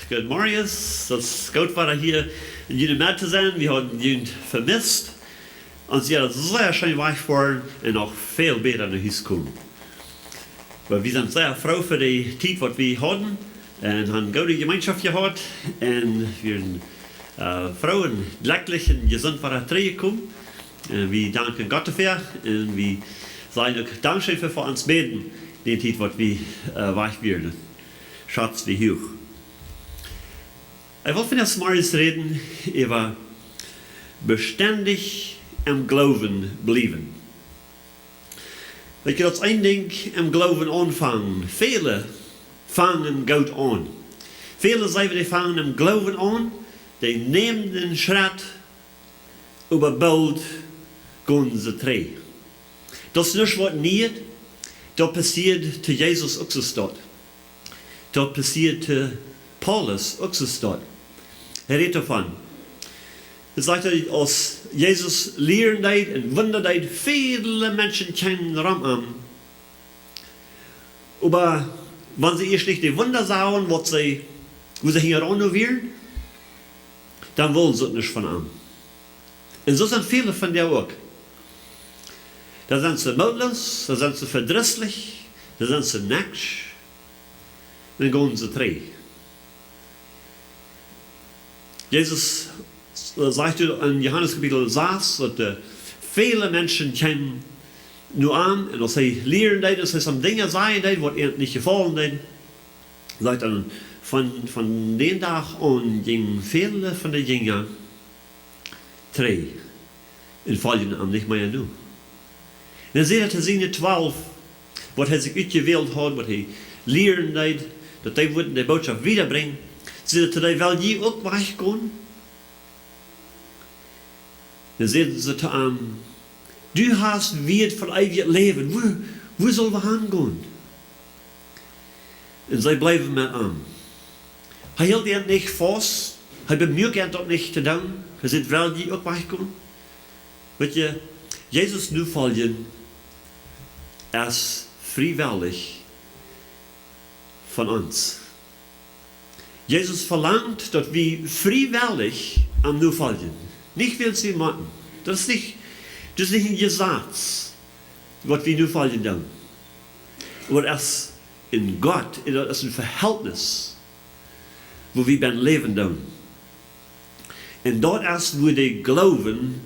Guten Morgen. Das ist gut, war hier in Juden mit zu sein. Wir haben Juden vermisst. Und sie hat sehr schön weich geworden und auch viel besser nach Hause gekommen. Aber wir sind sehr froh für die Zeit, die wir hatten. Und haben eine gute Gemeinschaft gehabt. Und wir sind froh und glücklich und gesund waren zurückgekommen. Und wir danken Gott dafür. Und wir sagen auch Dankeschön für uns beten, die Zeit, die wir weich werden. Schatz wie hoch. Ich wollte jetzt mal reden über beständig im Glauben bleiben. Ich kann als ein Ding im Glauben anfangen. Viele fangen gut an. Viele sagen, die fangen im Glauben an, die nehmen den Schritt, aber bald gehen sie drei. Das ist nicht, was nicht, das passiert zu Jesus auch so. Das passiert zu Paulus auch so. Er redet davon. Er sagt, als Jesus lehren deed und Wunder deed, viele Menschen kennen Ram an. Aber wenn sie erst nicht die Wunder sahen, wo sie hier annovieren, dann wollen sie nicht von an. Und so sind viele von der auch. Da sind sie mutlos, da sind sie verdrießlich, da sind sie nackt. Dann gehen sie drei. Jesus sagt in Johannes Kapitel 6, dass viele Menschen kennen nur an, und als sie lehren, dass sie some Dinge sagen, die ihnen nicht gefallen, sagt dann, von dem Tag an gingen viele von den Jüngern drei und folgen ihm nicht mehr nur. Und dann seht ihr, seine 12, was er sich ausgewählt hat, was er lehren, dass die würden die Botschaft wiederbringen. Seht ihr, weil die auch weichgehen? Dann sehen sie zu ihm, du hast Wert für ewig Leben. Wo sollen wir hingehen? Und sie bleiben mit ihm. Er hielt ihn nicht fest. Er bemüht ihn doch nicht zu tun. Er sagt, weil die auch weichgehen? Weet je, Jesus nu folgen ist freiwillig von uns. Jesus verlangt, dass wir freiwillig am Nu folgen. Nicht will sie machen. Das ist nicht ein Gesetz, was wir nu folgen dann. Aber es in Gott, es ist ein Verhältnis, wo wir beim Leben dann. Und dort ist, wo die Glauben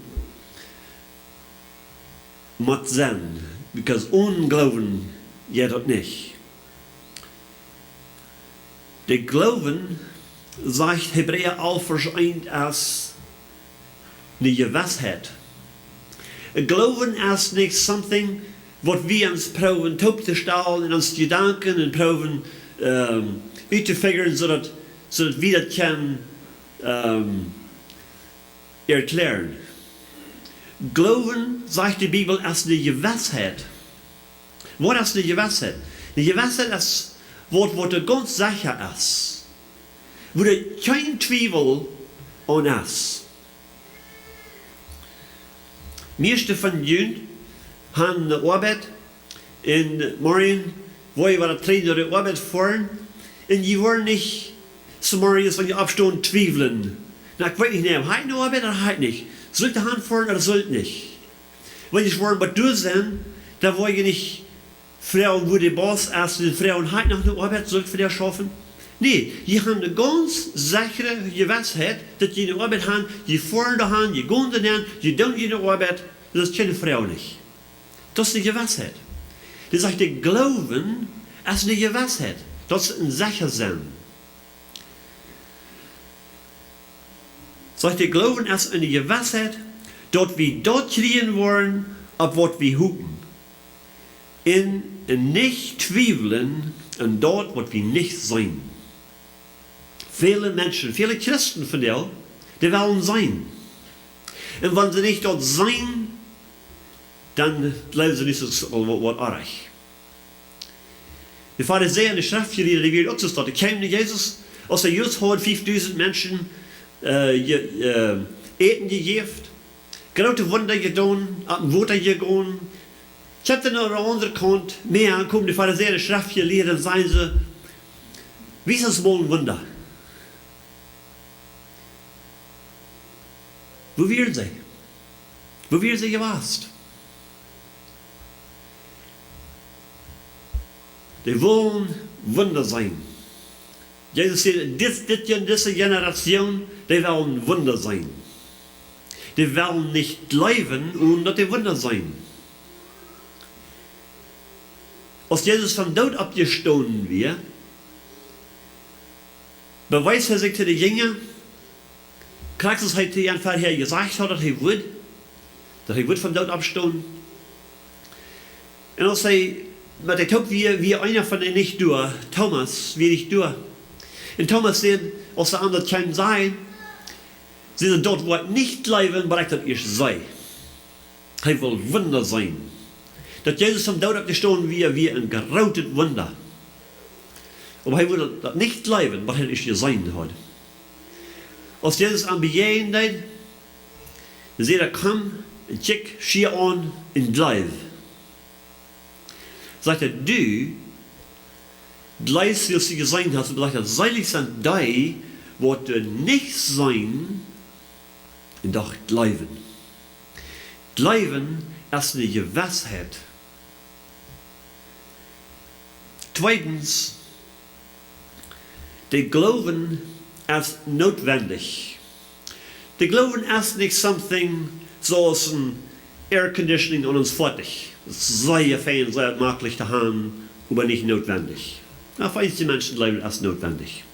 muss sein. Because Unglauben geht das nicht. Der Glauben, sagt Hebräer 11, Vers 1, als eine Gewissheit. Glauben ist nicht something, was wir uns proben, aufzustellen in uns Gedanken und proben auszufigern, sodass wir das können erklären. Glauben, sagt die Bibel, ist eine Gewissheit. Was ist eine Gewissheit? Eine Gewissheit ist wo der ganz sicher ist, wo der kein Zweifel an ist. Meeste von Juden haben eine Arbeit in morgen, wo ich war Trainer der Arbeit fahren, und die wollen nicht so morgens, wenn die abstehen, zweifeln. Na, ich weiß nicht, habe ich eine Arbeit oder habe ich nicht? Soll ich die Hand fahren oder soll ich nicht? Wenn ich wollen, was du sein, da wollte ich nicht Frauen, wo die Boss erst die Frauen halt nach der Arbeit soll für die schaffen. Nee, die haben eine ganz sichere Gewissheit, dass die eine Arbeit haben, die fahren da haben, die gehen da hin, die tun die Arbeit, das ist keine Frau nicht. Das ist eine Gewissheit. Das sagt, der Glauben ist eine Gewissheit. Das ist ein Sichersein. Sagt, der Glauben ist eine Gewissheit, dort wir dort kriegen wollen, auf was wir hoffen. In nicht zweifeln an dort, was wir nicht sein. Viele Menschen, viele Christen von dir, die wollen sein. Und wenn sie nicht dort sein, dann bleiben sie nicht so was arg. Die Pharisäer und die Schriftgelehrten, die werden auch so stehen. Die kamen zu Jesus, als er just hat 5000 Menschen eten gegeben, große Wunder getan, ab dem Wasser gegangen. Ich habe dann an der anderen Kant mehr ankommen, die Pharisäer, die Schriftgelehrten, sagen sie, wie ist das wohl ein Wunder? Wo wären sie? Wo wären sie gewesen? Die wollen Wunder sein. Jesus sagt, diese Generation, die wollen Wunder sein. Die wollen nicht leben, ohne dass die Wunder sein. Als Jesus vom Tod abgestoßen wird, beweist sich zu den Jüngern, Christus hat die einfach hier gesagt, dass er wird vom Tod abstoßen. Und als er mit der Tod wie einer von denen nicht durch, Thomas, wie nicht durch. Und Thomas sagt, als der andere kann sein, sie dort wird nicht leben, aber dass ich sei. Er will Wunder sein. Dass Jesus vom Tod abgestoßen wird, wie ein gerautet Wunder. Aber er will das nicht leben, was er sein hat. Als Jesus am Begehen deed, dan zei hij, kom, en check, schier aan en blijf. Sagt er, du, gleich wie du gesehen hast, und sagt er, seilig sind die, wo du nicht sein, und doch bleiben. Bleiben ist eine Gewissheit. Zweitens, der Glauben ist notwendig. Der Glauben ist nicht something so als ein Air Conditioning an uns fertig. Es sei fein, sei möglich zu haben, aber nicht notwendig. Auf einige Menschen leben ist notwendig.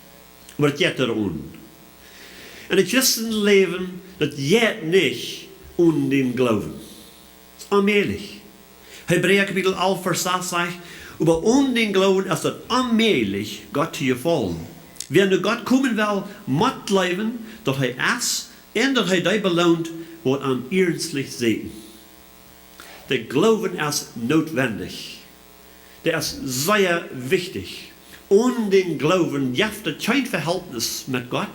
Aber das geht darum. Und das Christenleben, das geht nicht ohne den Glauben. Das ist allmählich. Hebräer Kapitel 11, Vers 6 sagt, aber ohne den Glauben ist es allmählich Gott zu gefallen. Wenn du Gott kommen will, muss leben, dass er ist und dass er dich belohnt, was am ernstlich sehen. Der Glauben ist notwendig. Der ist sehr wichtig. Ohne den Glauben gibt es kein Verhältnis mit Gott.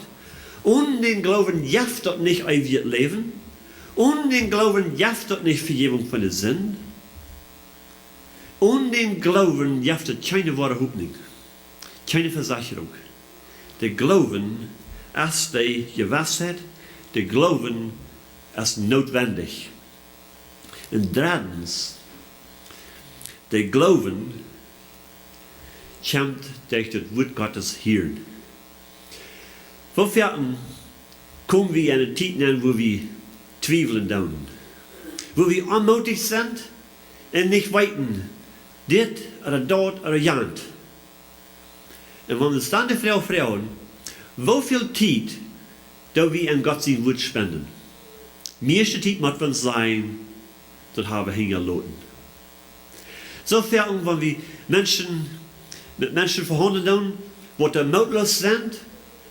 Ohne den Glauben gibt es nicht ewig Leben. Ohne den Glauben gibt es nicht Vergebung von der Sünde. Ohne den Glauben gibt es keine wahre Hoffnung, keine Versicherung. Der Glauben ist die Gewissheit, der Glauben ist notwendig. Und drittens, der Glauben kommt durch das Wort Gottes hören. Wofür kommen wir in eine Zeit, wo wir zweifeln tun, wo wir unmutig sind und nicht weiten, dit oder dort oder jant. Und wenn wir dann die Frau fragen, wie viel Zeit da wir an Gott sein Wort spenden? Meiste Zeit muss uns sein, das haben wir hingelassen. Sofern, wenn wir mit Menschen verhandeln, die mutlos sind,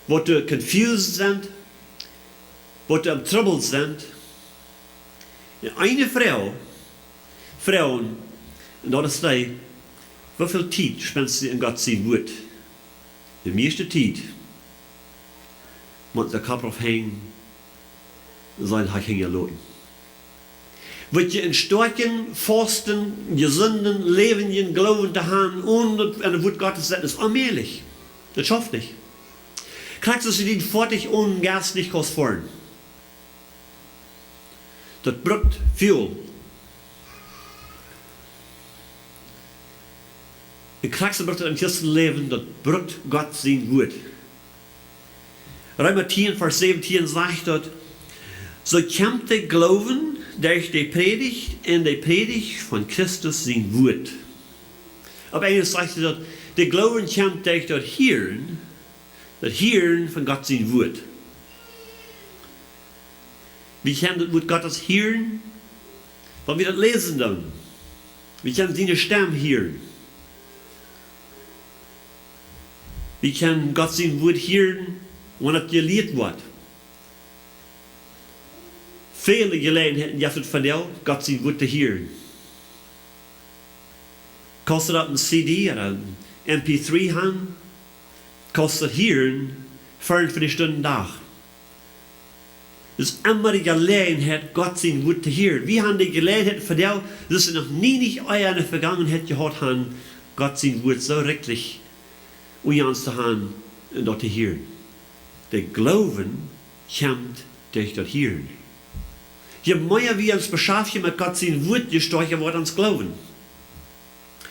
die confused sind, die am Trouble sind. Eine Frauen, und das ist die, wie viel Zeit spendet sie in Gott sein Wort? Die meiste Zeit muss der Kopf aufhängen und sein Hack hängen lassen. Wird ihr in starken, fasten, gesunden, lebenden Glauben zu haben, ohne an das Wort Gottes zu setzen, ist allmählich. Das schafft nicht. Kriegst du sie fertig ohne Gas nicht fahren. Das braucht viel. In Christus braucht ein Christenleben, das braucht Gott sein Wort. Römer 10, Vers 17 sagt dort, so kommt der Glauben durch die Predigt und die Predigt von Christus sein Wort. Auf Englisch sagt er dort, der Glauben kommt durch das Hören von Gott sein Wort. Wie kann das Wort Gottes hören? Weil wir das lesen dann. Wir können seine Stimme hören. Wie kann Gott sein Wort hören, wenn es gelehrt wird? Viele Gelegenheiten gibt es von dir, Gott sein Wort zu hören. Kostet das ein CD oder ein MP3 haben? Kostet hören 24 Stunden Tag. Das ist immer die Gelegenheit, Gott sein Wort zu hören. Wir haben die Gelegenheit von dir, dass wir noch nie nicht in der Vergangenheit gehört haben, Gott sein Wort so richtig uns zu haben und dort zu hören. Der Glauben kommt durch das Hören. Je mehr wir uns beschäftigen mit Gott sein Wort, je stärker wird uns glauben.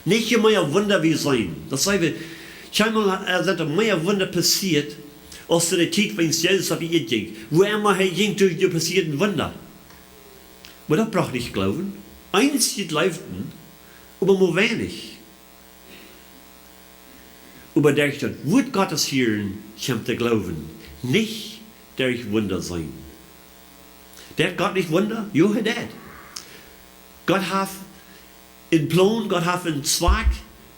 Nicht je mehr Wunder wir sein. Das sagen wir, scheinbar sind mehr Wunder passiert, als zu der Zeit, wenn Jesus auf ihn ging. Wo immer er ging, durch die passierten Wunder. Aber das braucht nicht glauben. Eins geht leiften, aber nur wenig. Aber durch das Wort Gottes hören, kommt der Glauben. Nicht durch Wunder sein. Der Gott nicht Wunder? Jo, er hat. Gott hat einen Plan, Gott hat einen Zweck,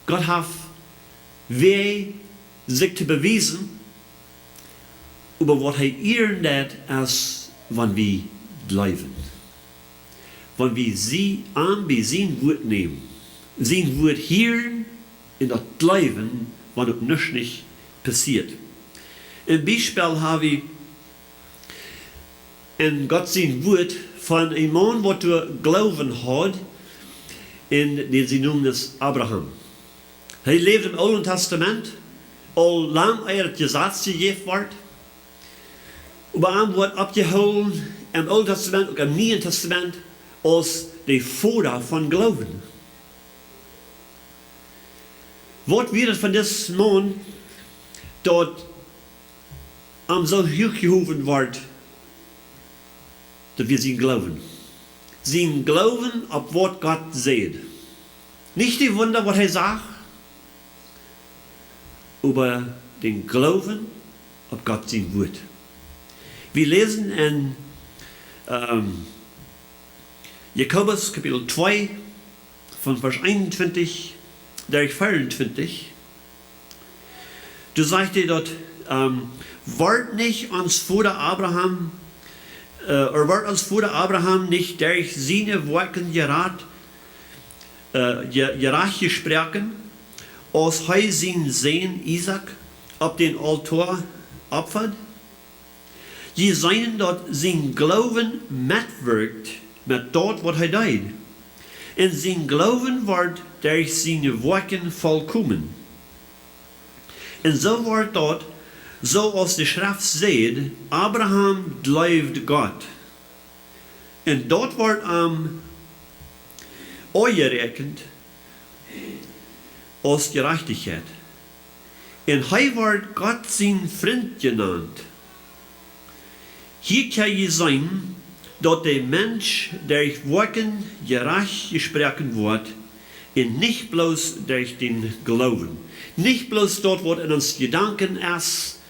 Gott hat Weg, sich zu beweisen, aber was er ehren hat, als wenn wir bleiben. Wenn wir sie an bei sein Wort nehmen, sein Wort hören und das bleiben, wenn das nicht passiert. Ein Beispiel habe ich in Gott sein Wort von einem Mann, der Glauben hat, den sie nennen es Abraham. Er lebt im Alten Testament, al lang das Gesetz gegeben wird, aber er wird abgeholt im Alten Testament und im Neuen Testament als der Vater von Glauben. Was wird von diesem Mann dort so hochgehoben wird, dass wir sie glauben. Sie glauben, auf was Gott sagt. Nicht die Wunder, was er sagt, aber den Glauben, auf Gott sein Wort. Wir lesen in Jakobus Kapitel 2 von Vers 21 durch 24. Du sagst dir dort, wart nicht ans Vater Abraham, wart ans Vater Abraham nicht durch seine Worten gerecht gesprochen, als er sein Sohn Isaac auf den Altar opfert? Je seien dort sein Glauben mitwirkt mit dort, was er deed. Und sein Glauben wird durch seine Worten vollkommen. Und so wird dort, so als die Schrift sagt, Abraham glaubt Gott. Und dort wird angerechnet als Gerechtigkeit. Und er wird Gott sein Freund genannt. Hier kann je sein, dass der Mensch durch Worten gerecht gesprochen wird, und nicht bloß durch den Glauben. Nicht bloß dort, was in uns Gedanken ist,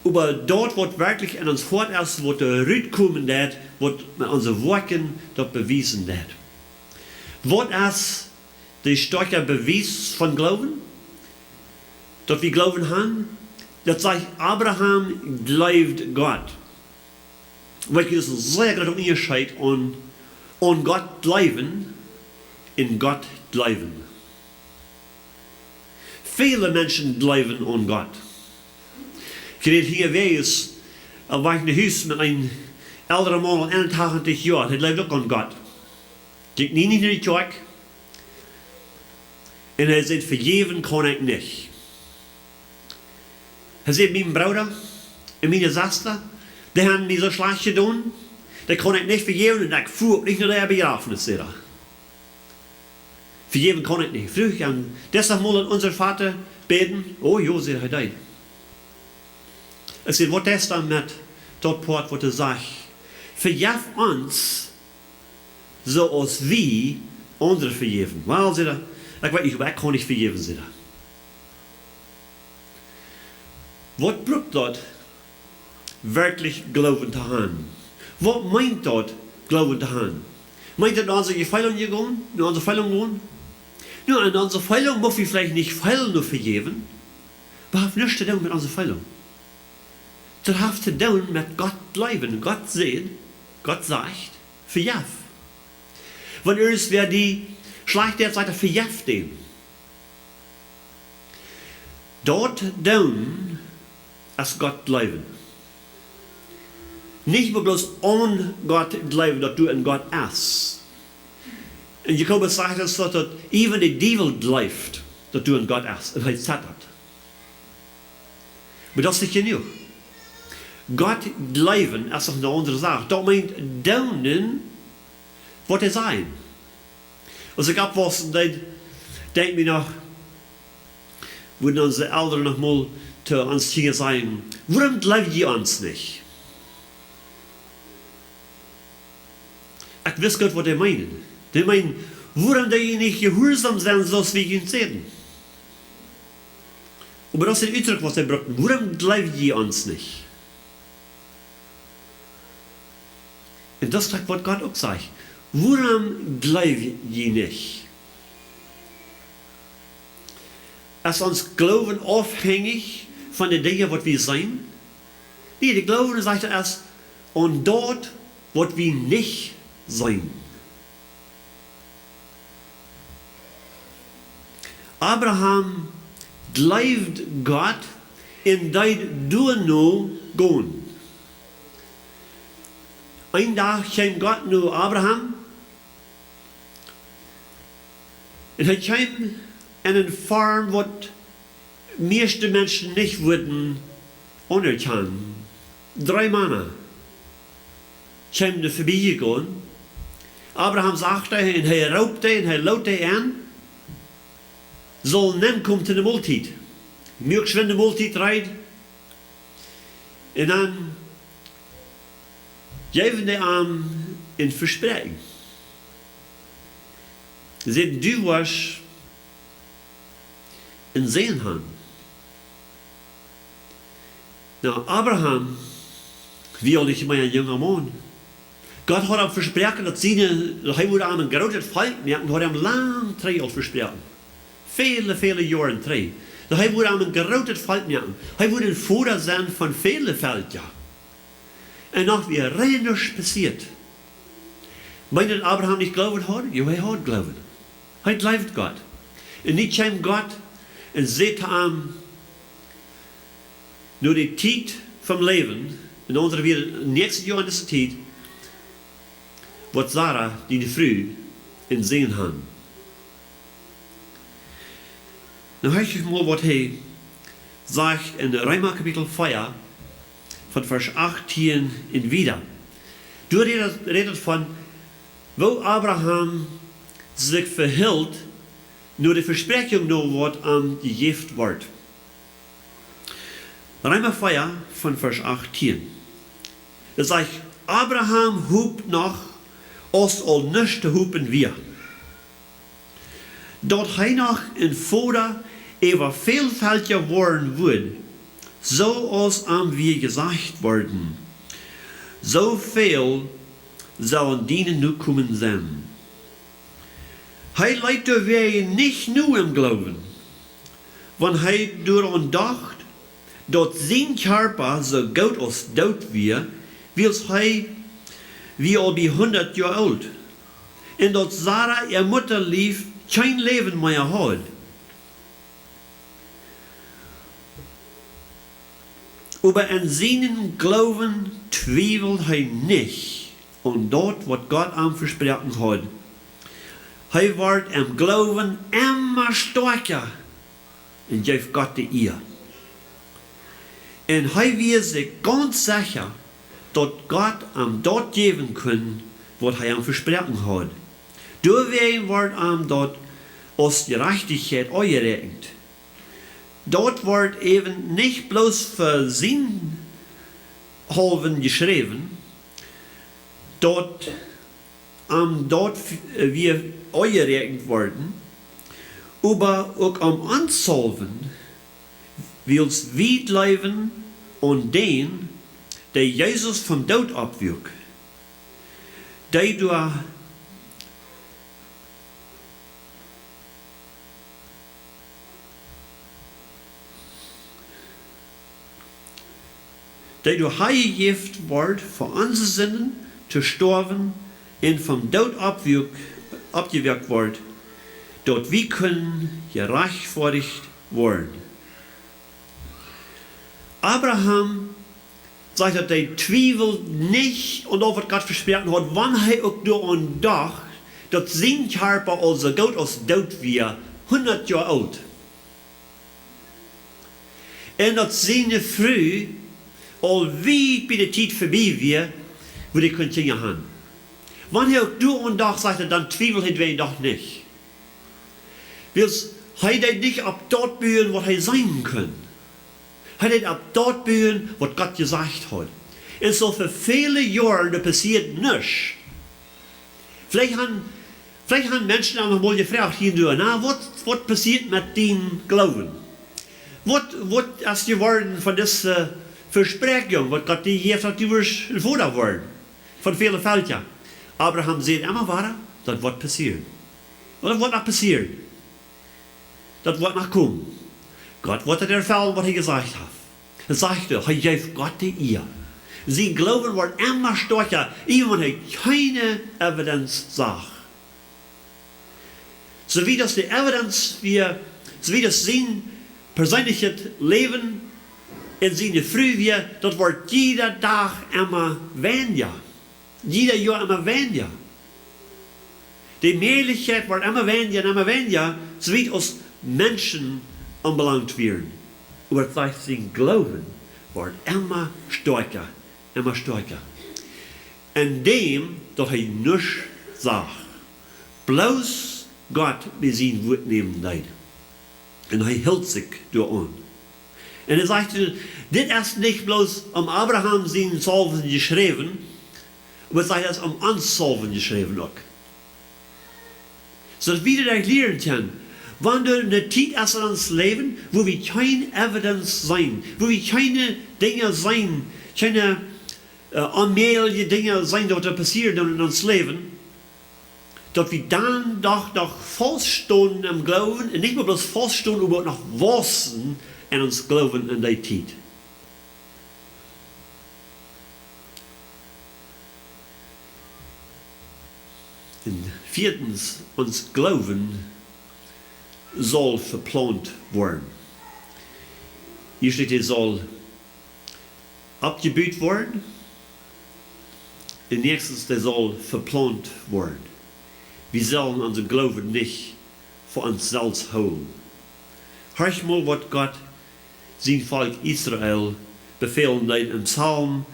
aber dort, was wirklich in uns Wort ist, was rauskommen wird, was mit unseren Worten dort bewiesen wird. Was ist der starke Beweis von Glauben? Dass wir Glauben haben? Das sagt, Abraham glaubt Gott. Weil es ein sehr großer Unterschied an Gott glauben, in Gott glauben. Viele Menschen glauben an Gott. Ich rede hier wees, war ich in einem Haus mit einem älteren Mann, 81 Jahre, der glaubt auch an Gott. Ging nie in die Kirche. Und er sagt, vergeben kann ich nicht. Er sagt, mein Bruder und meine Schwester, die haben mir so schlecht getan, die kann ich nicht vergeben und ich fuhr nicht nur der Begrafenis. Vergeben kann ich nicht. Früher an deshalb mal unser Vater beten, oh jo, sagt er, dein. Es sagt, was ist dann mit dort Port, wo er sagt, vergib uns, so als wir andere vergeben. Weil, sagt er, ich weiß nicht, ich kann nicht vergeben, sagt er. Was braucht dort wirklich Glauben zu haben? Was meint dort Glauben zu haben? Meint er, unsere Gefällung gehen? Nur unsere Fällung gehen? Nur an unsere Fällung muss ich vielleicht nicht Fällung nur vergeben, aber hat nichts zu tun mit unserer Fällung. Das hat zu tun mit Gott bleiben. Gott sehen, Gott sagt, verjaf. Wenn es wer die schlechte Seite verjaft dem. Dort tun, als Gott bleiben. Nicht mehr bloß an Gott bleiben, dass du in Gott bist. Und Jakobus sagt es, dass even der Teufel bleibt, dass du in Gott bist. Und er zittert. Aber das ist nicht genug. Gott glauben ist doch eine andere Sache. Das meint daunen, was er sein. Also gab was, denk mir noch, würden unsere Eltern noch mal zu uns sagen, warum glaubt ihr uns nicht? Ich weiß Gott, was die meinen. Die meinen, warum die nicht gehorsam sein, so wie ich sehen. Aber das ist der Ausdruck, was sie brauchen. Warum glaubt ihr uns nicht? Und das ist, was Gott auch sagt. Warum glaubt ihr nicht? Ist uns Glauben abhängig von den Dingen, was wir sein? Nee, die Glauben sagt erst, und dort, was wir nicht sein. Abraham glaubt Gott in dein Duno gehen. Ein Tag kam Gott nur Abraham und er kam in eine Form, was meiste Menschen nicht würden anerkennen. 3 Männer kamen da vorbeigegangen. Abraham sagte, und er raubte und er laute an, soll nem kommen zu der Multid. Möchtest wenn die Multid rein, und dann geben die ihm ein Versprechen. Sie du wirst in Sehen haben. Na, Abraham, wie alt ist ein junger Mann? Gott hat ihm versprochen, dass er würde ihm ein großes Volk machen, und hat ihm lang versprochen. Viele Jahre drei. Er würde ihm ein großes Volk machen. Er würde ein Vater sein von vielen Völkern. Und noch wie rein nichts passiert. Meint Abraham nicht glauben hat? Ja, er hat glauben. Er glaubt Gott. Und nicht kam Gott und sagt ihm, nur die Zeit vom Leben, in unserer Welt, nächstes Jahr in dieser Zeit, wird Sarah, die Früh, in Sehen haben. Dann höre ich mal, was er sagt in Römer Kapitel 4, von Vers 18 in wieder. Du redet von, wo Abraham sich verhielt, nur die Versprechung nur wird gegeben wird. Römer 4 von Vers 18. Das sagt, Abraham hupt noch, als all nichts zu hupen wir. Dort hij noch in Vater über vielfältiger worden wird, so als wir gesagt worden, so viel sollen dienen nu kommen sein. Hij leidt wir nicht nur im Glauben, wenn hij daran dacht, dat zijn Körper so gut als dood wir, wils hij wie al bij 100 Jahre alt, en dat Sarah ihr Mutter lief kein Leben mehr hat. Aber an seinen Glauben zweifelt er nicht an dort, was Gott ihm versprochen hat. Er wird im Glauben immer stärker und gibt Gott die Ehre. Und er wird sich ganz sicher, dass Gott ihm dort geben kann, was er ihm versprochen hat. Deswegen wird ihm dort als Gerechtigkeit angerechnet. Dort wird eben nicht bloß für Sinn halben geschrieben, dort wir angerechnet worden, aber auch am Ansalven, wils weit leben und den, der Jesus vom Tod abwirkt, der durch heimgegeben wird, für unsere Sinnen zu sterben und vom Tod abgewirkt wird, dort wir können gerechtfertigt werden. Abraham sagt, dass er zweifelt nicht und auf was Gott versprochen hat, wann er auch daran dacht, dass sein Körper also gut als tot wir, 100 Jahre alt. Und dass seine Frau al wie bij de tijd voorbij weer, wo die kunt dingen gaan. Wanneer ook du een dag zegt, dan twijfelt hij een dag niet. Wils, hij deed niet op dat buren wat hij zijn kan. Hij deed op dat buren wat God gezegd had. En zo voor vele jaren, er passiert niets. Vielleicht haben Menschen einmal mal gefragt, hier nur, na, was passiert mit deinem Glauben? Was ist geworden von dieser Versprechung, was Gott dir heeft, dat du wirst ein Vater worden? Von vielen Völkern. Abraham sagt immer weiter, das wird passieren. Und das wird noch passieren. Das wird noch kommen. Gott wird das erfüllen, was er gesagt hat. Er sagte, er gibt Gott die Ehe. Sie glauben wird immer stärker, even wenn er keine Evidenz sagt. So wie das die Evidenz, so wie das sein persönliches Leben in seine Früh das wird jeder Tag immer weniger. Jeder Jahr immer weniger. Die Möglichkeit wird immer weniger, so wie es Menschen anbelangt werden. Aber das sein Glauben wird immer stärker. Immer stärker. En dem, dat hij niets zag. Bloos Gott bij zijn woord nemen deed. En hij hield zich door aan. En hij sagte, dit is niet bloos om Abraham zijn salven geschreven, maar het is om ons salven geschreven ook. Zodat we dat leren kunnen. Wanneer de tijd is in ons leven, wo we geen evidence zijn, wo we geen dingen zijn, geen onmiddellijke dingen zijn dat er passeren in ons leven, dat we dan nog vaststonden im Glauben, en niet meer bloß vaststonden, maar ook nog wachsen in ons Glauben in die tijd. En viertens, ons Glauben soll verplant worden. Hier steht, er soll abgebaut worden. En nächstens, der soll verplant worden. Wir sollen unseren Glauben nicht für uns selbst holen. Hörst mal, was Gott sein Volk Israel befehlen deed in Psalm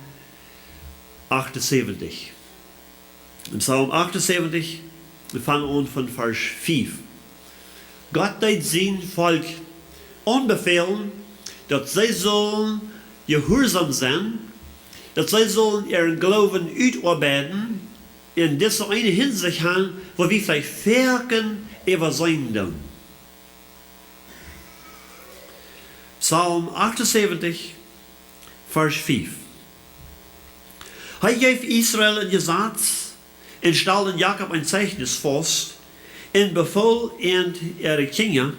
78. In Psalm 78, wir fangen an von Vers 5. Gott deed sein Volk anbefehlen, dass sie sollen gehorsam sein, dass sie sollen ihren Glauben utarbeiten, in dieser eine Hinsicht haben, wo wir vielleicht verken über sein tun. Psalm 78, Vers 5. Er gab Israel ein Gesetz, und stellte in Jakob ein Zeichnis fest, und befahl ihre Kinder,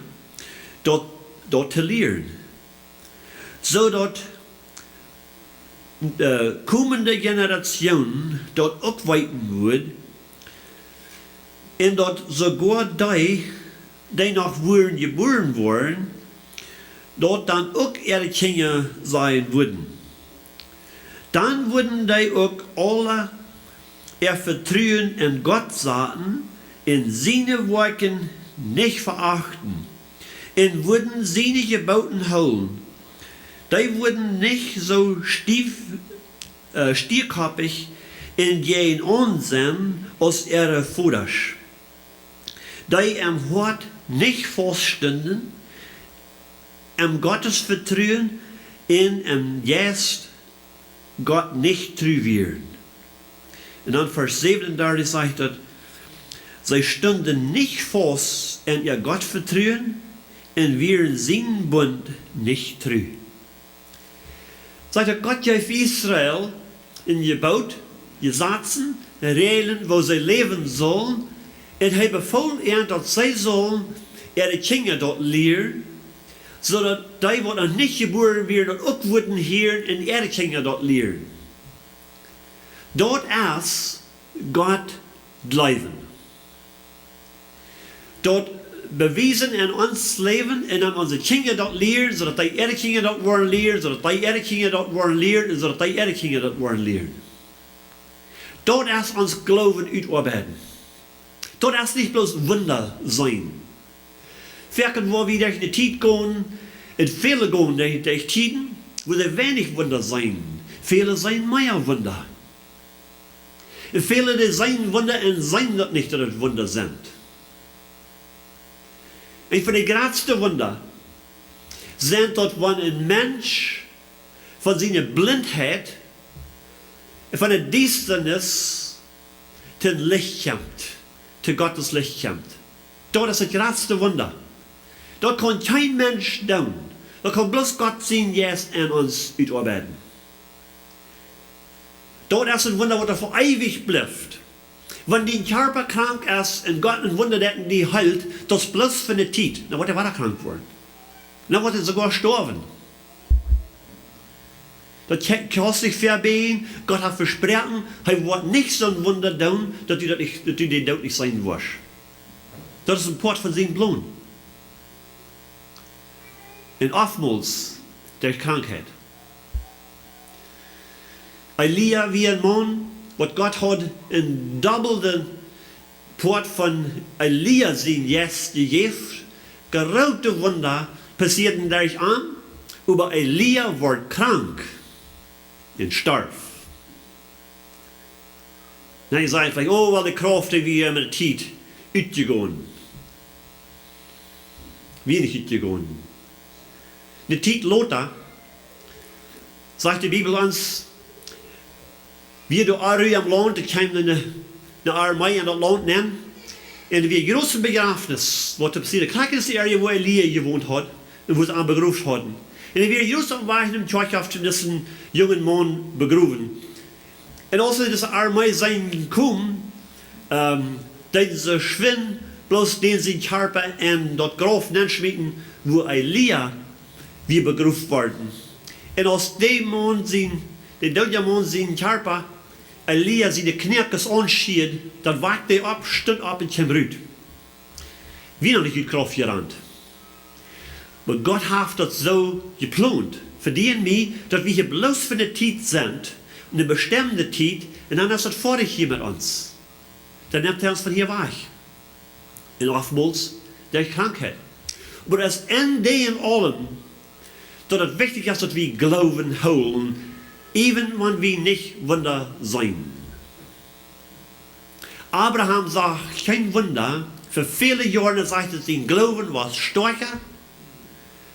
dort zu lehren, so dass die kommende Generation dort aufweiten wird, und dass sogar die noch geboren wurden, dort dann auch ihre Kinder sein würden. Dann würden die auch alle ihr Vertrauen in Gott setzen, in seine Werke nicht verachten, und würden seine Gebote halten. Die würden nicht so stierkoppig in ihren Unsinn als ihre Vaters. Die im Hort nicht feststünden, im Gottes Vertrauen und im Geist Gott nicht treu werden. Und dann Vers 37 sagt er, sie stünden nicht fest in ihr Gottvertrauen und wären seinen Bund nicht treu. Sagt er, Gott gab Israel in Gebot, Gesetzen, Regeln, wo sie leben sollen, und er befahl ihnen, dass sie sollen ihre Kinder dort lehren, so dass die, die noch nicht geboren werden, auch würden hören und ihre Kinder dort lehren. Dort ist Gott glauben. Dort bewiesen in ons Leben und an unsere Kinder dort lehren, so dass die ihre Kinder dort wollen lehren, so dass die ihre Kinder dort wollen lehren und so dass die ihre Kinder dort wollen lehren. Dort ist uns Glauben utarbeiten. Dort ist nicht bloß Wunder sein. Verken, wo wir durch die Zeit gehen, in viele gehen durch Tiden, wo sie wenig Wunder sein. Viele zijn mehr Wunder. Und viele, die sein Wunder und sein das nicht, dass es Wunder sind. Ein von den größten Wunder sind dort, wenn ein Mensch von seiner Blindheit, von der Düsternis, zum Licht kommt, zu Gottes Licht kommt. Dort ist das größte Wunder. Dort kann kein Mensch tun. Dort kann bloß Gott sein Geist an uns utarbeiten. Dort ist ein Wunder, was für ewig bleibt. Wenn dein Körper krank ist und Gott ein Wunder, der die heilt, das ist bloß für eine Zeit. Dann wird er weiter krank worden. Dann wird er sogar sterben. Das kannst du nicht verbeten. Gott hat versprochen, er wird nicht so ein Wunder tun, dass du den Tod nicht sein wirst. Das ist ein Port von seinem Blut. Und oftmals der Krankheit. Elia wie ein Mann, was Gott hat in doppelten Port von Elia sein jetzt gegeben. Große Wunder passierten dadurch an, aber Elia wird krank und starb. Na, ihr sagt vielleicht, oh, weil die Kraft wie mit der Zeit ausgegangen. Wenig ausgegangen. Die Zeit Lothar, sagt die Bibel uns, wie du Arü am Land, da kam eine Armee an das Land nennen, und wir großen Begräbnis, was passiert, das ist die Area, wo Elia gewohnt hat, und wo sie ihn begraben hatten. Und wir großen waren im Kirchhof zu diesem jungen Mann begraben. Und als diese Armee sein gekommen, den sie schwinden, bloß den sie Körper in das Grab schmieden, wo Elia wie begraben worden. Und aus dem Mann den deutschen Mann sein Körper, Elia seine Knirkes anschied, dann wagt er ab, stund ab und kam raus. Wie noch nicht in die Kraft gerannt. Aber Gott hat das so geplant, für die und mich, dass wir hier bloß für eine Zeit sind, eine bestimmte Zeit, und dann ist das fertig hier mit uns. Dann nimmt er uns von hier weg. Und oftmals der Krankheit. Aber es ist in dem allem, dass es wichtig ist, dass wir Glauben holen, even wenn wir nicht Wunder sein. Abraham sagt, kein Wunder, für viele Jahre sagt er, sein Glauben war stärker,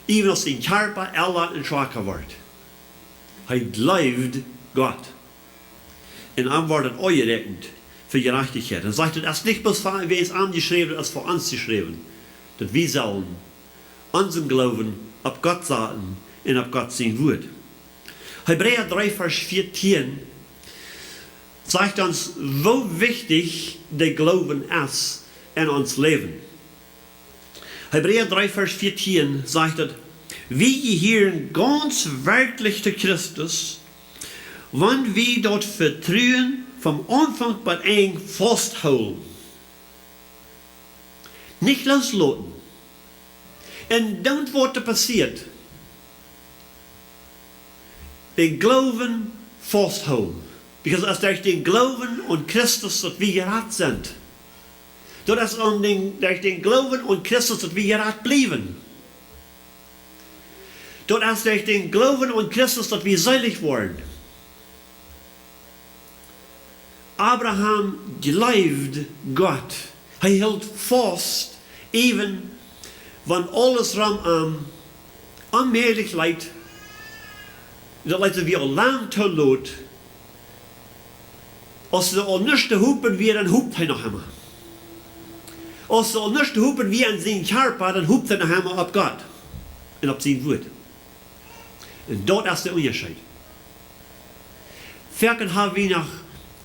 even als sein Körper älter und schwacher wird. Er glaubt Gott. Und dann wird es angerechnet für Gerechtigkeit. Er sagt, es ist nicht bloß für wen es angeschrieben, es ist für uns geschrieben, dass wir sollen unseren Glauben auf Gott sagen und auf Gott sein Wort. Hebräer 3, Vers 14 zeigt uns, wo wichtig der Glauben ist in uns Leben. Hebräer 3, Vers 14 sagt, wir gehören ganz wirklich zu Christus, wenn wir dort Vertrauen vom Anfang bis Ende festhalten. Nicht loslassen. Und dann, was passiert, den Glauben festhalten. Because es durch den Glauben an Christus, dass wir gerettet sind. Das ist durch den Glauben an Christus, dass wir gerettet bleiben. Das ist durch den Glauben an Christus, dass wir selig werden. Abraham glaubt Gott. Er hielt fast, even wenn alles unmöglich leid. Dat leidt er weer lang te lood. Als ze al niets te hopen weer, dan hoopt hij nog helemaal. Als ze al niets te hopen weer aan zijn Körper, dan hoopt hij nog helemaal op God. En op zijn woord. En dat is de onderscheid. Verken hebben we nog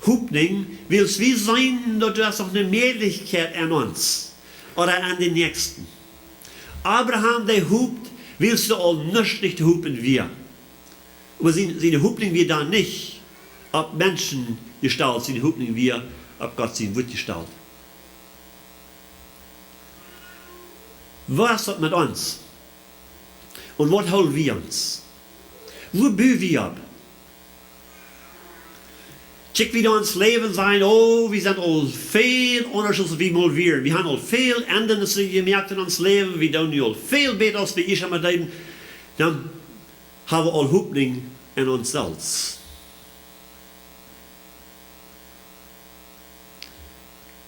hoopning, wil wie zijn dat er nog een mogelijkheid aan ons. Of aan de nächsten. Abraham, der hoopt, wil ze al niets te hopen weer. Aber seine Hoffnung wird da nicht auf Menschen gestaltet, seine Hoffnung wird auf Gott sein Wort gestaltet. Was ist das mit uns? Und was holen wir uns? Wo bühen wir ab? Check wieder uns Leben sein, oh, wir sind all viel anders als wir mal wir. Wir haben all viel Änderungen gemerkt in uns Leben, wir tun all viel besser als wir ich haben. Dann haben wir all Hoffnung in uns selbst.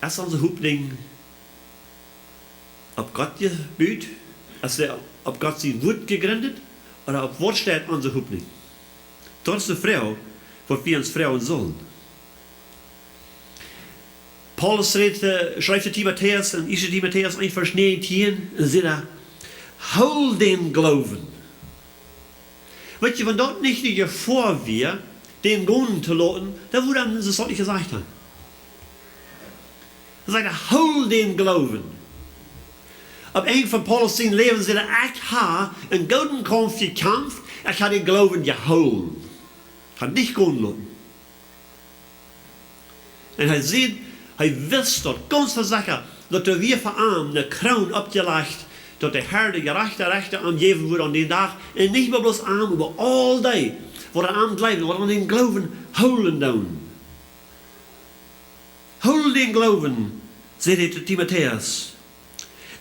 ist unsere Hoffnung auf Gott gebaut? Ist auf Gott sein Wort gegründet? Oder auf was steht unsere Hoffnung? Das ist die Frage, was wir uns fragen sollen. Paulus schreibt Timotheus in 1. Timotheus 1, Vers 19, und sagt, hol den Glauben. Weet je, wenn dort nicht die Gefahr wäre, den gehen zu lassen, dann würde er das sollte gesagt haben. Er sagt, hol den Glauben. Ab Ende von Paulus sein Leben sagt er, ich habe einen guten Kampf gekämpft, ich habe den Glauben geholt. Ich habe nicht gehen lassen. Und er sieht, er wisst dort ganz versichert, dass er wir vor allem eine Krone abgelegt, dass der Herr die gerechte Rechte angeben wird an den Tag, und nicht mehr bloß arm, aber all day, wo er arm bleibt, wo er an den Glauben holen down. Hol den Glauben, sagt er zu Timotheus,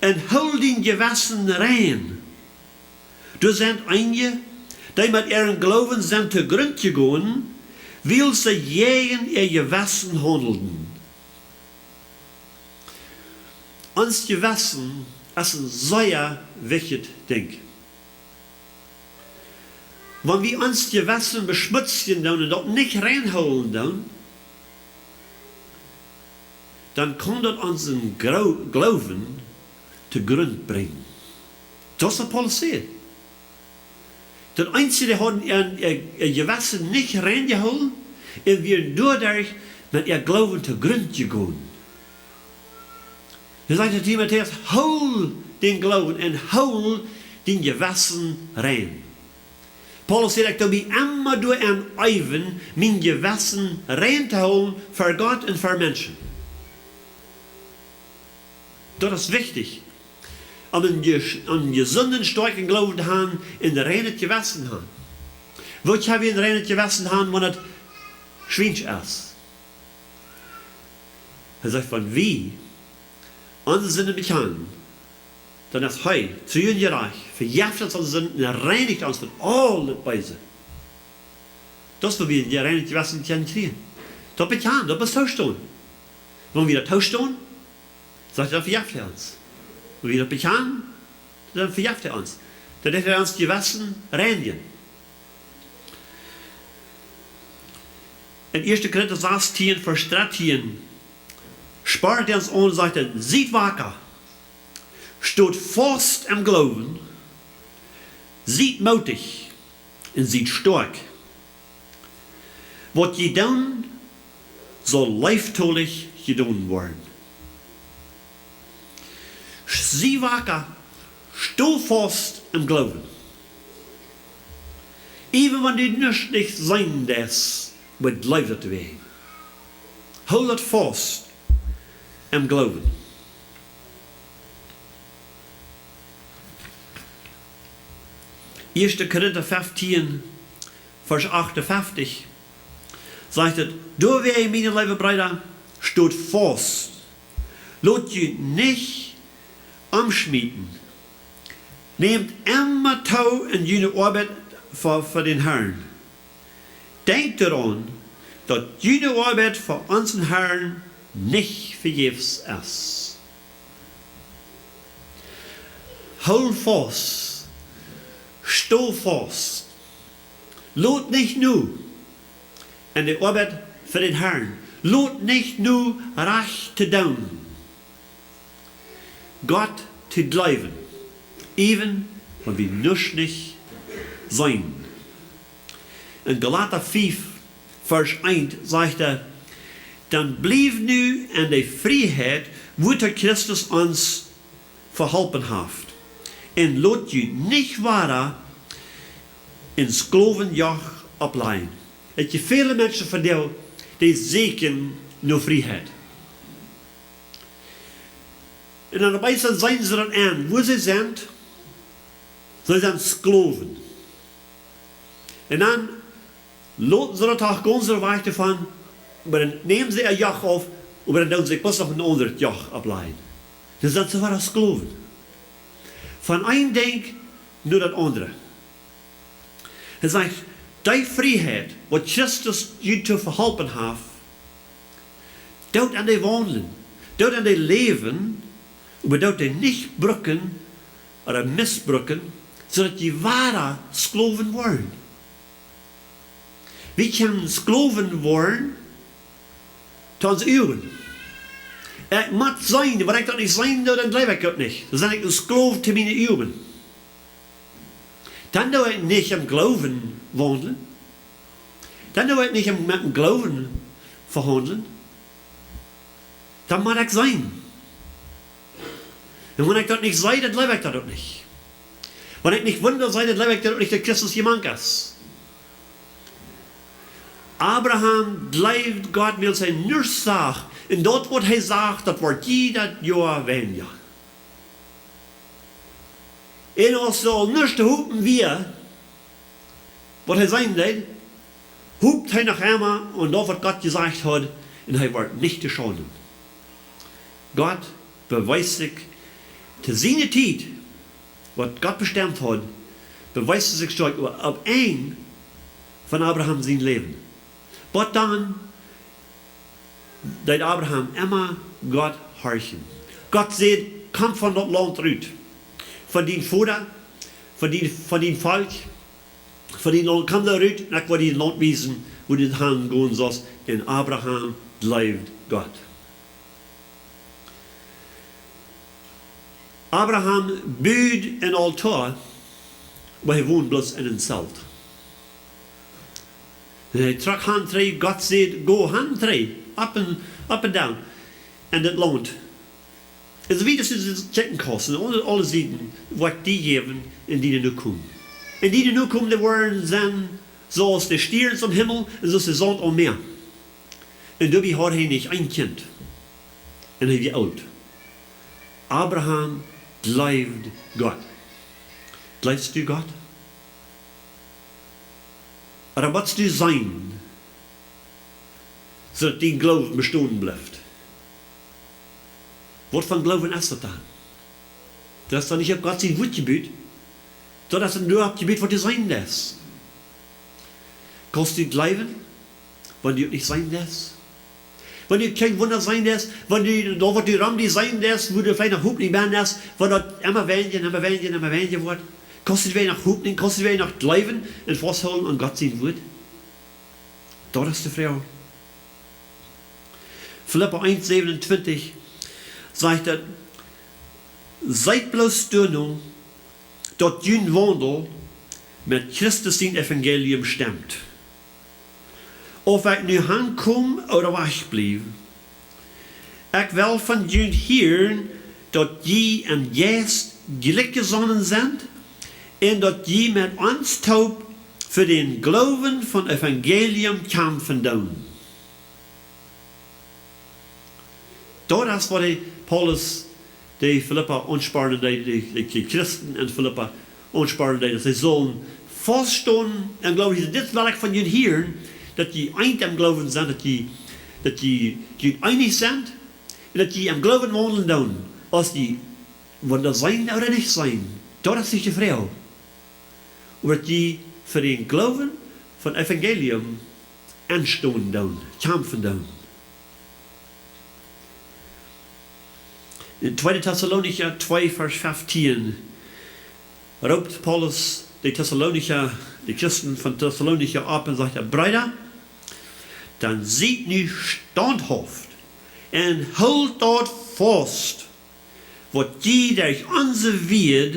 und hol den Gewissen rein. Du sind einige, die mit ihren Glauben sind zu Grund gegangen, will sie gegen ihr Gewissen handeln. Uns Gewissen ist ein sehr wichtiges Ding. Wenn wir uns Gewissen beschmutzen und dort nicht reinholen, dann kann das unseren Glauben zu Grund bringen. Das ist was Paulus sagt. Das Einzige, der hat ihr Gewissen nicht reingeholt, und wir dadurch mit ihr Glauben zu Grund gegangen. Er sagt Timotheus, hol den Glauben und hol den Gewissen rein. Paulus sagt, ich bin immer durch ein Eiven, mein Gewissen reinzuholen für Gott und für Menschen. Das ist wichtig. Um einen gesunden, starken Glauben zu haben, in ein reines Gewissen zu haben. Wozu haben wir ein reines Gewissen haben, wenn es schwierig ist? Er sagt, von wie unsere Sinne bekennen, dann ist heute zu ihren Reich, verjagt uns unsere Sünden, und reinigt uns von allen Weisen. Das will wir in die reinigte Gewissen kriegen. Das bekennen, das ist Tauschtun. Wenn wir das Tauschtun, sagt er, verjagt er uns. Wenn wir das bekennen, dann verjagt er uns. Dann lässt er uns die Gewissen reinigen. In 1. Korinther 16, Vers 13, spart er uns an und sagt, seid wacker, steht fest im Glauben, seid mutig und seid stark. Was je tun, soll leichttulich getan werden. Sei wacker, steh fest im Glauben. Even wenn du nicht sein lässt, mit Leib zu werden. Hold it fast im Glauben. Erste Korinther 15, Vers 58 sagt es, du wer meine liebe Brüder, steht fast. Lasst ihr nicht umschmieden. Nehmt immer Tau in jene Arbeit für den Herrn. Denkt daran, dass jene Arbeit für unseren Herrn nicht vergebens ist. Hold fast, steh fast. Lot nicht nur in der Arbeit für den Herrn. Lot nicht nur recht zu tun. Gott zu bleiben, even wenn wir nicht sein. In Galater 5, Vers 1 sagt er, dann blieb nu in der Freiheit, wo der Christus uns verholpen hat. Und lot je nicht weiter in Sklavenjoch ableihen. Het je viele Menschen von dir, die suchen nur Freiheit. Und dann meistens sein sie dann an, wo sie sind Sklaven. Und dann lassen sie das auch ganz weit davon, aber dann nehmen sie ein Joch auf, aber dann tun sie bloß noch ein anderes Joch ableihen. Dann sind sie wieder Sklaven. Von einem Ding nur das andere. Er sagt, die Freiheit, was Christus je zu verhelpen hat, dort an die wandeln. dort in dein Leben, aber dort nicht brücken oder missbrücken, zodat die wahre Skloven worden. Wir können Skloven worden, tot ons uwen. Ik moet zijn, maar ik dat niet zijn, dan blijf ik dat niet. Dan ben ik een skloof te mijn uwen. Dan doe ik niet om geloven wandelen. Dan doe ik niet om met een geloven verhandelen. Dan moet ik zijn. En wanneer ik dat niet zei, dan blijf ik dat ook niet. Wanneer ik niet wonder zei, dan blijf ik dat ook niet de Christus jemand is. Abraham blijft God met zijn nurszaag. En dat wat hij zegt, dat wordt ieder jaar weniger. En als er al niets te hopen weer, wat hij zijn deed, hoept hij nog eenmaal en dat wat God gezegd had, en hij wordt niet te schonen. God bewijst zich te zijn tijd, wat God bestemd had, bewijst zich sterk op één van Abraham zijn leven. Wat dan deed Abraham immer God horchen. God zei, kom van dat land uit. Van die vader, van die volk, van die land, kom daaruit en ik wil die land wijzen hoe dit gaan gaan zoals. En Abraham blijft God. Abraham bouwt een altaar, maar hij woont bloos in een zelt. En hij trok hand tree, God zei, go hand tree, up and down. En dat land. En zo wie dat ze checken kosten, alle zieden, wat die geven en die er nu komen. En die er nu komen, die worden zijn zoals de sterren am Himmel en zoals de zon am Meer. En daarbij had hij niet een kind. En hij werd oud. Abraham blijft God. Blijft u God? Oder wat du zijn, zodat die geloof bestaan blijft? Wat van geloven is dat dan? Dat is dan niet op God zijn woord gebied, dat is nur op gebied wat je zijn is. Kannst du blijven, wanneer je niet zijn is? Wanneer je geen wonder zijn is, wanneer je wat je ram die zijn is, wo je vielleicht nog hoop niet bent is, wanneer dat immer weniger wordt. Kostet wij nog hoop, kostet wij nog blijven en vasthouden aan God zijn woord? Dat is de vraag. Philippa 1,27 zegt dat, zijt bloos stil dat jullie wandel met Christus zijn evangelium stemt. Of ik nu aankom of wegblijf, ik wil van jullie horen dat jullie en juist gelijk gezonnen zijn, en dat je met ons taub voor den geloven van evangelium kampen doen. Dat is wat Paulus de Philippa ontspaarde, de christen en Philippa ontspaarde, dat zij zullen vaststaan en geloven, dit wil ik van jullie hier, dat je eind am geloven zijn, dat je einig zijn, en dat je am geloven wandelen doen, als die wonder zijn of niet zijn. Dat is de vraag. Wordt die voor den geloven van evangelium aanstaan doen, kampen doen. In 2 Thessalonicher 2 vers 15 roept Paulus de Christen van Thessalonicher op en zegt, Brüder, dan ziet nu standhaft en houd dat vast, wat je durch onze Word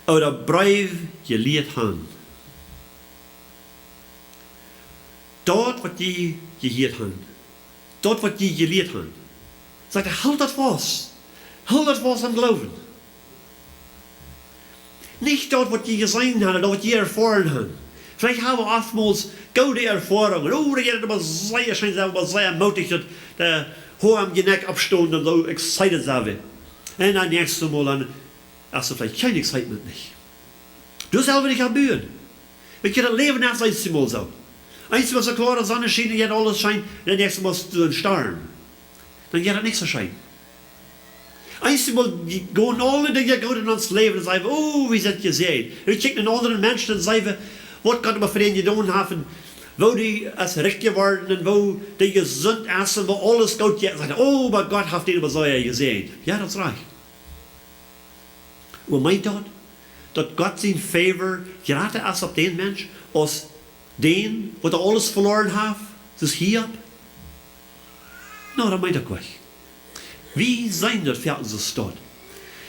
oder Brief geleerd haben. Dort, wat die geleerd haben. Dort, wat die geleerd haben. Sagt er, halt das vast. Halt das vast am Glauben. Nicht dort, was die gesehen haben, dort, was die erfahren haben. Vielleicht haben wir oftmals gute Erfahrungen. Oh, der geht aber sehr schön, aber sehr mutig, dass der hohe am Geneck abstehen und so excited sind. Und dann nächstes Mal dann, hast du vielleicht kein Excitement nicht. Du selber nicht erbühen. Wir können das Leben erst einmal so. Einmal so klar, die Sonne scheint und jetzt alles scheint, dann nächstes Mal zu den Starren. Dann geht das nicht so scheinen. Einmal gehen alle Dinge gut in uns Leben und sagen, oh, wie sind gesehen. Wir kicken einen anderen Menschen und sagen, was Gott aber für den getan haben. wo die als recht geworden und wo die gesund essen, wo alles gut geht. Sagt, oh, aber Gott hat den Messias gesehen. Ja, das reicht. Und meint dort, dass Gott sein Favor gerade erst auf den Mensch, aus den, wo er alles verloren hat, das hier. No, das meint er gleich. Wie sein das für uns dort?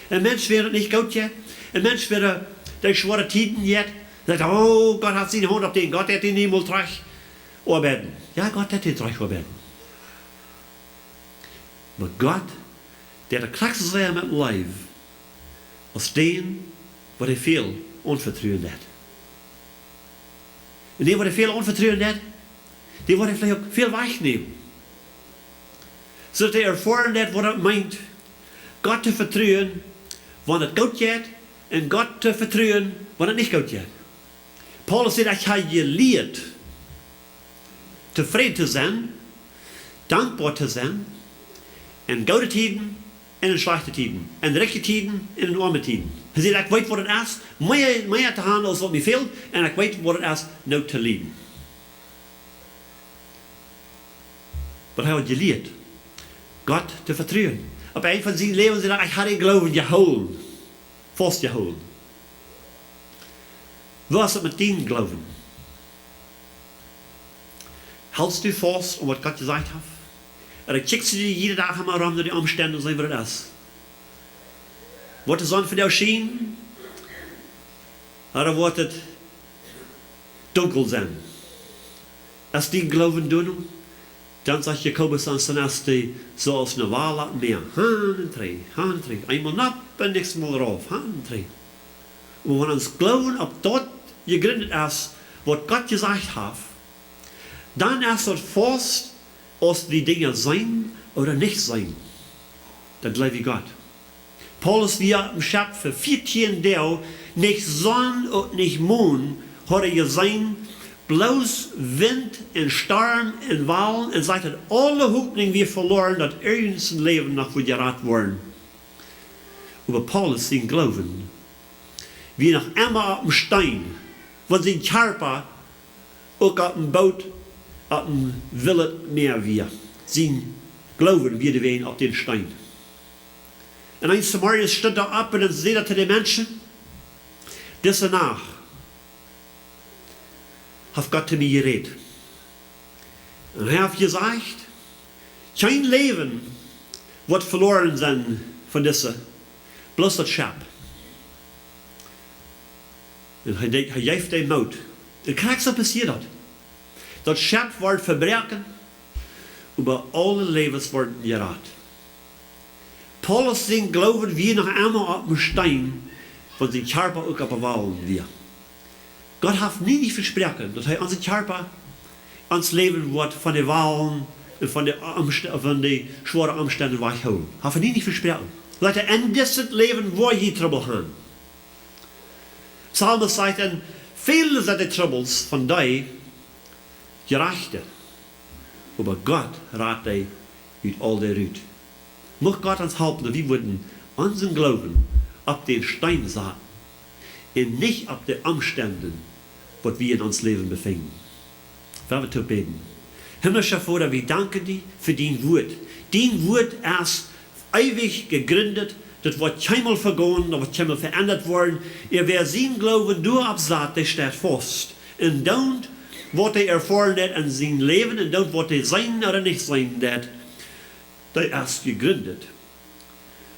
Ein Mensch wäre nicht gut jetzt. Ein Mensch wäre der schwere Tiden jetzt. Sagt, oh, Gott hat seine Hand auf den. Gott hat ihn niemals reich arbeiten. Ja, Gott hat ihn reich arbeiten. Aber Gott, der krankste sein mit dem Leib, aus dem, was er viel unvertrauen hat. Und dem, was er viel unvertrauen hat, dem, was er vielleicht auch viel wegnehmen. So dass er erfahren hat, was er meint, Gott zu vertrauen, wann es gut geht, und Gott zu vertrauen, wann es nicht gut geht. Paulus sagt, ich habe gelehrt, zufrieden zu sein, dankbar zu sein, in gute Tiden und in schlechte Tiden, in reiche Tiden und in arme Tiden. Er sagt, ich weiß, was es ist, mehr zu haben, als was mir fehlt, und ich weiß, was es ist, noch zu lieben. Aber er hat gelehrt, Gott zu vertrauen. Op een van zijn leven zei hij, ik had in Gloowen gehouden. Vast gehouden. Was het met die Gloowen? Hältst du vast om wat God gezegd heeft? En dan kijkt je iedere dag maar om naar die omstandigheden zijn wat het is. Wordt de zon voor jou schijnen? Of wordt het donker zijn? Als die Gloowen doen, dan zegt Jacobus aan zijn eerste, zoals een waal laat meer. Haan en tree. Eenmaal nap en niks meer eraf. Haan en tree. Maar wanneer ons geloven op dat gegründet is, wat God gezegd heeft, dan is het vast als die dingen zijn of niet zijn. Dan geloof je God. Paulus wir im Schab für 14 Tage, nicht Sonne und nicht Mond, hat gesehen, bloß Wind und Sturm und Wellen, und sagt, alle Hoffnung wir verloren, dass irgends ein Leben noch wird geraten worden. Aber Paulus sein Glauben, wie noch immer auf dem Stein, wo sein Körper auch auf dem Boot, auf dem wilden Meer wir. Sein Glauben wird wehen auf den Stein. Und ein Samarier steht da ab und sagt zu den Menschen, diese Nacht hat Gott zu mir geredet. Und er hat gesagt, kein Leben wird verloren sein von dieser, bloß das Schab. Und er geeft den Mut. Und kijk so passiert dat. Dat Schab wordt verbrechen, aber alle Lebens worden geraten. Paulus sein Glauben wie noch einmal auf dem Stein, von sein Körper auch auf der Wall wir. Gott hat nie versprochen, dass er unser Körper, uns Leben wird von den Wahlen und von den schweren Umständen wegholen. Hat er nie versprochen. Leute, in diesem Leben, wo je Trouble haben. Psalmus sagt, viele sind die Troubles von dir gerechte. Aber Gott rät dich uit all der Rüt. Mag Gott uns helfen, dass wir würden unseren Glauben auf den Stein setzen und nicht auf die Umstände, was wir in uns Leben befinden. Werden wir zu beten. Himmlischer Vater, wir danken dir für dein Wort. Dein Wort ist ewig gegründet, das wird keinmal vergehen, das wird keinmal verändert worden. Wer sein Glauben nur absagt, der steht fest. Und dann, was er erfahren hat in seinem Leben, und dann, was er sein oder nicht sein hat, der ist gegründet.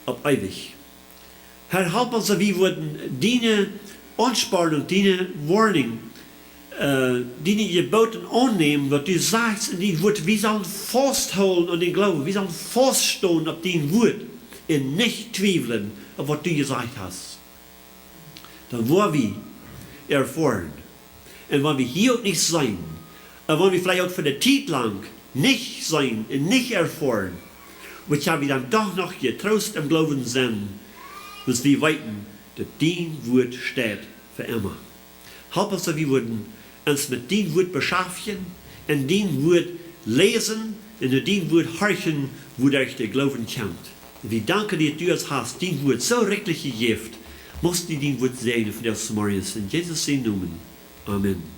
Auf ewig. Herr, help uns, dass wir deine Anspornung, deine Warning, deine Geboten annehmen, was du sagst in dein Wort. Wir sollen festhalten an den Glauben. Wir sollen feststehen auf dein Wort und nicht zweifeln auf was du gesagt hast. Dann wollen wir erfahren. Und wenn wir hier auch nicht sein, und wenn wir vielleicht auch für die Zeit lang nicht sein und nicht erfahren, aber ich habe dann doch noch getrost im Glauben sein, dass wir weiten, dass dein Wort steht für immer. Help uns, dass wir uns mit dein Wort beschäftigen und dein Wort lesen und dein Wort horchen, wo der Glauben kommt. Und wir danken dir, dass du es hast, dein Wort so rechtlich gegeben, musst du dein Wort sehen für das Morgens. In Jesus' Namen. Amen.